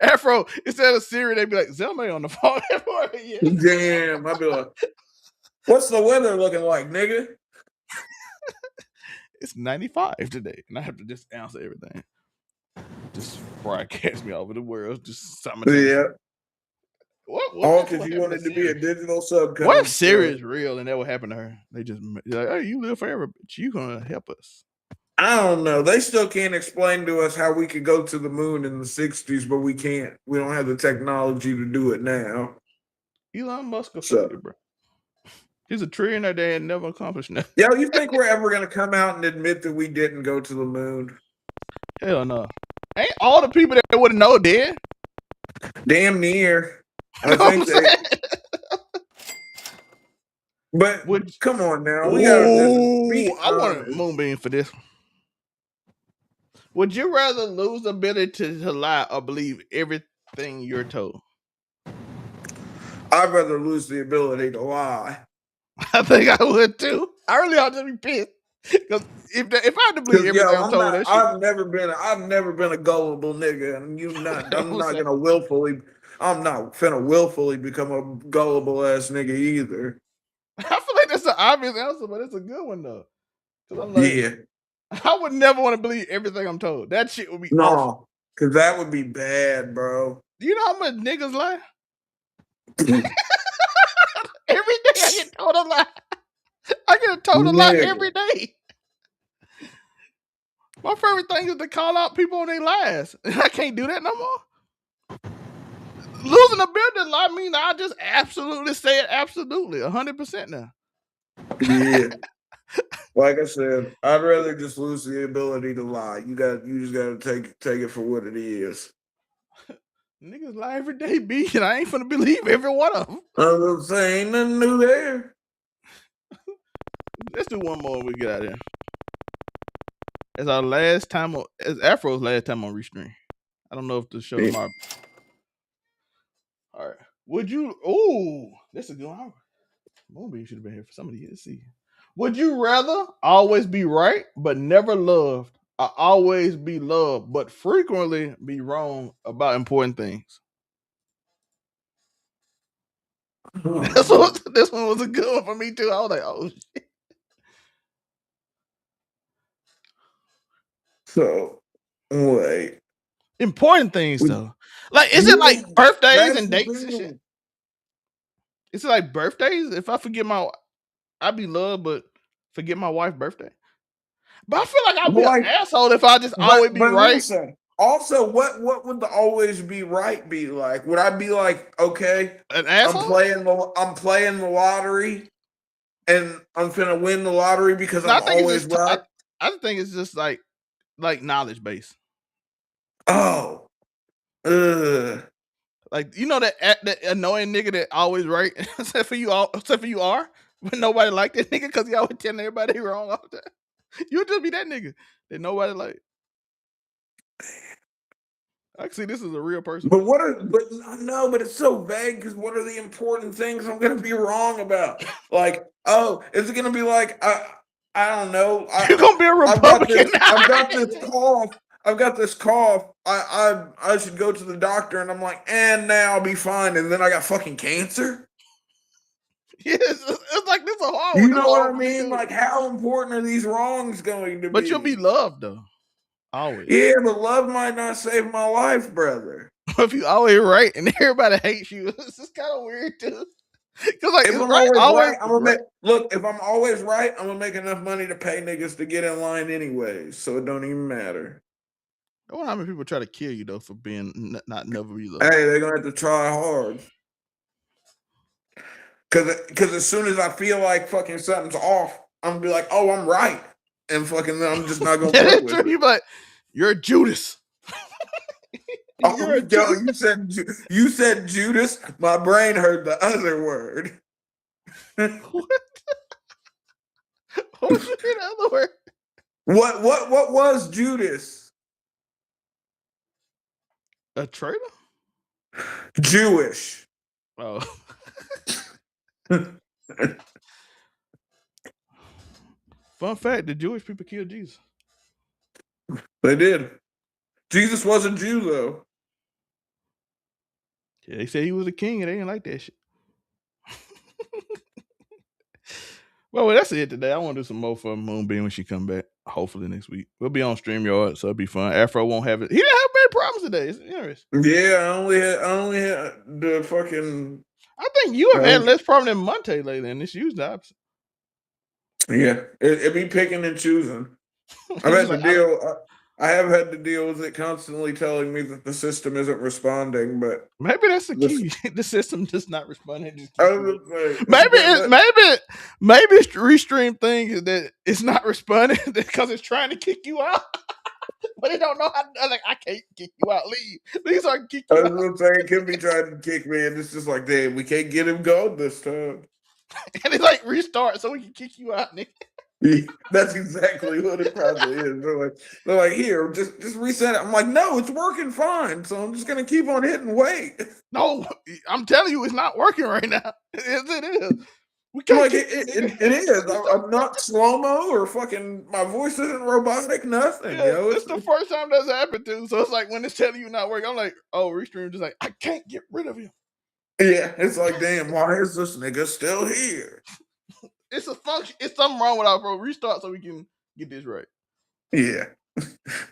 Afro, instead of Siri, they'd be like, Zelmay on the phone. Yeah. damn, I'd be like, what's the weather looking like, nigga? It's 95 today. And I have to just answer everything. Just broadcast me all over the world. Just simultaneously. Yeah. What All if because what you happened to wanted to be a Siri? digital What if subcontract. Siri is real and that would happen to her? They just like, hey, you live forever, but you gonna help us. I don't know. They still can't explain to us how we could go to the moon in the 60s, but we can't. We don't have the technology to do it now. Elon Musk So, affected, bro. He's a trillionaire that ain't never accomplished nothing. yo, you think we're ever going to come out and admit that we didn't go to the moon? Hell no. Ain't all the people that would know dead? Damn near. I You know what I'm think they. saying? But Would come on now, we gotta just be I want a honest. moonbeam for this. Would you rather lose the ability to lie or believe everything you're told? I'd rather lose the ability to lie. I think I would too. I really ought to be pissed. Because if I had to believe Cause yo, everything I'm told, that shit. I've never been a gullible nigga, and I'm I'm not saying, gonna I'm not finna willfully become a gullible ass nigga either. I feel like that's an obvious answer, but it's a good one though. Because I'm like, Yeah, I would never want to believe everything I'm told. That shit would be awful. no, cause that would be bad, bro. Do you know how much niggas lie? Every day I get told a lie. I get told a lie Nigga. every day. My favorite thing is to call out people on their lies. I can't do that no more. Losing the ability to lie means I just absolutely say it absolutely 100% now. Yeah. Like I said, I'd rather just lose the ability to lie. You just gotta take it for what it is. Niggas lie every day, B, and I ain't finna believe every one of them. I'm saying nothing new there. Let's do one more and we get out of here. It's our last time on, it's Afro's last time on Restream. I don't know if the show tomorrow. All right. Would you? Oh, this is a good one. Moonbeam should have been here for somebody. Let's see. Would you rather always be right but never loved, or always be loved but frequently be wrong about important things? This one was a good one for me too. I was like, oh shit. So wait. Important things though. Like, is it like Yeah, birthdays that's and the dates and shit? thing. Is it like birthdays? If I forget I'd be loved, but forget my wife's birthday. But I feel like I'd But be an like, asshole if I just always be right. listen. Also, what would the always be right be like? Would I be like, okay, An asshole? I'm playing the lottery, and I'm finna win the lottery because No, I I'm think always it's just right? I think it's just like knowledge base. Oh, ugh. Like, you know that annoying nigga that always right, except for you are, but nobody like that nigga because he always telling everybody he wrong all the time. You just be that nigga that nobody like. Actually, this is a real person. But but it's so vague because what are the important things I'm gonna be wrong about? Like, oh, is it gonna be like I don't know. You're gonna be a Republican. I've got this cough. I've got this cough. I should go to the doctor, and I'm like, and now I'll be fine. And then I got fucking cancer. Yes, it's like this is a hard You one. This know is a what hard I one to mean? do. Like, how important are these wrongs going to be? But you'll be loved though, always. Yeah, but love might not save my life, brother. If you always right and everybody hates you, it's just kind of weird too. Because like If it's I'm right, always always right, I'm gonna right. look. If I'm always right, I'm gonna make enough money to pay niggas to get in line anyways, so it don't even matter. I wonder how many people try to kill you though for being not never be loved. Hey, they're gonna have to try hard. Cause as soon as I feel like fucking something's off, I'm gonna be like, oh, I'm right. And fucking I'm just not gonna fuck with it. You like, you're a Judas. Oh, You're a yo, Judas. you said Judas. My brain heard the other word. What? What was the other word? What was Judas? A traitor? Jewish. Oh. Fun fact: the Jewish people killed Jesus. They did. Jesus wasn't Jew though. Yeah, they said he was a king, and they didn't like that shit. Well, that's it today. I want to do some more for Moonbeam when she come back. Hopefully next week. We'll be on StreamYard, so it'll be fun. Afro won't have it. He didn't have many problems today. It's interesting. Yeah, I only had the fucking. I think you have had less problem than Monte lately, and it's usually the opposite. Yeah, it be picking and choosing. I've had to deal. I have had to deal with it constantly telling me that the system isn't responding, but maybe that's the key. The system just not responding. Just maybe it's the restream thing is that it's not responding because it's trying to kick you out. But they don't know how. Like, I can't kick you out. Leave. These are kick you I out. was gonna say it could be trying to kick me, and it's just like, damn, we can't get him going this time. And it's like restart so we can kick you out, nigga. That's exactly what it probably is. They're like, here, just reset it. I'm like, no, it's working fine. So I'm just gonna keep on hitting wait. No, I'm telling you, it's not working right now. It is. We can't like it is. I'm not slow-mo or fucking my voice isn't robotic, nothing. Yeah, yo. It's the first time that's happened to. So it's like when it's telling you not working, I'm like, oh, Restream just like, I can't get rid of him. Yeah, it's like, damn, why is this nigga still here? It's a function. It's something wrong with our bro. Restart so we can get this right. Yeah.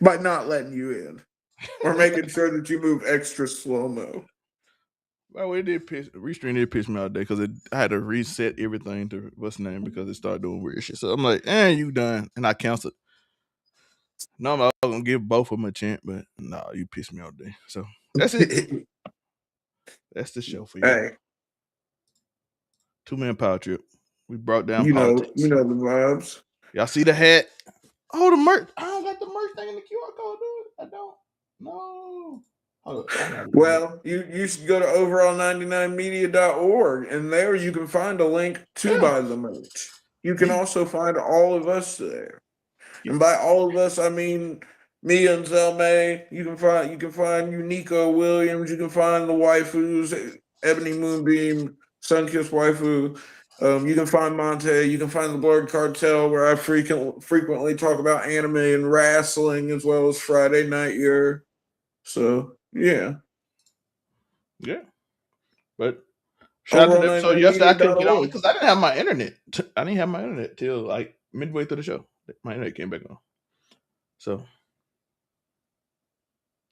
By not letting you in. Or making sure that you move extra slow-mo. Well, it did piss. Restream did piss me out today because I had to reset everything to what's the name because it started doing weird shit. So I'm like, you done. And I canceled. No, I'm not gonna give both of them a chance, but no, you pissed me out today. So that's it. That's the show for you. Hey. 2-man power trip. We brought down politics. You know the vibes. Y'all see the hat? Oh, the merch. I don't got the merch thing in the QR code, dude. I don't. No. Well, you should go to overall99media.org, and there you can find a link to buy the merch. You can also find all of us there. And by all of us, I mean me and Zelmay. You can find Unico Williams. You can find the waifus, Ebony Moonbeam, Sunkissed Waifu. You can find Monte. You can find the Blurred Cartel, where I frequently talk about anime and wrestling, as well as Friday Night Year. So yeah. But shout out to them. So yesterday I couldn't get on because I didn't have my internet. I didn't have my internet till like midway through the show. My internet came back on. So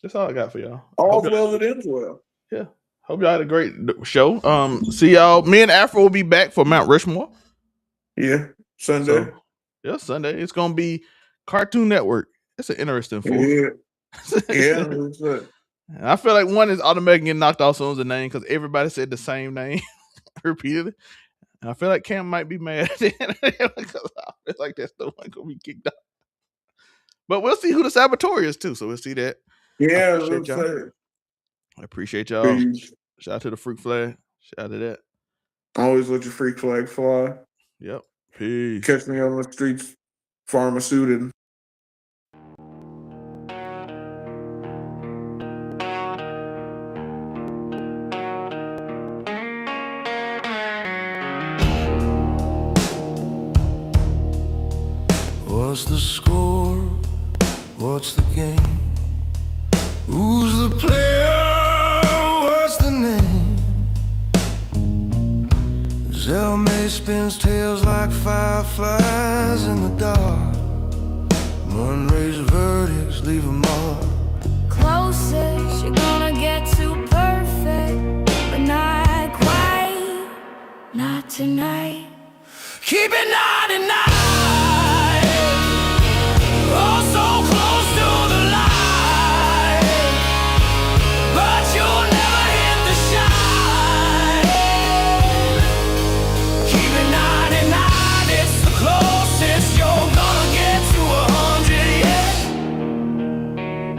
that's all I got for y'all. All's well that ends well. Yeah. Hope y'all had a great show. See y'all. Me and Afro will be back for Mount Rushmore. Yeah. Sunday. So, Sunday. It's gonna be Cartoon Network. It's an interesting four. Yeah. Yeah. I feel like one is automatically getting knocked off soon as the name because everybody said the same name repeatedly. And I feel like Cam might be mad because I feel like that's the one gonna be kicked out. But we'll see who the saboteur is too. So we'll see that. Yeah, I appreciate y'all. Peace. Shout out to the freak flag. Shout out to that. Always let your freak flag fly. Yep. Peace. Catch me on the streets, pharmaceuted. What's the score? What's the game? Who's the player? What's the name? Zelme spins tales like fireflies in the dark. Unraised verdicts leave a mark. Closest you're gonna get to perfect, but not quite, not tonight. Keep it 99.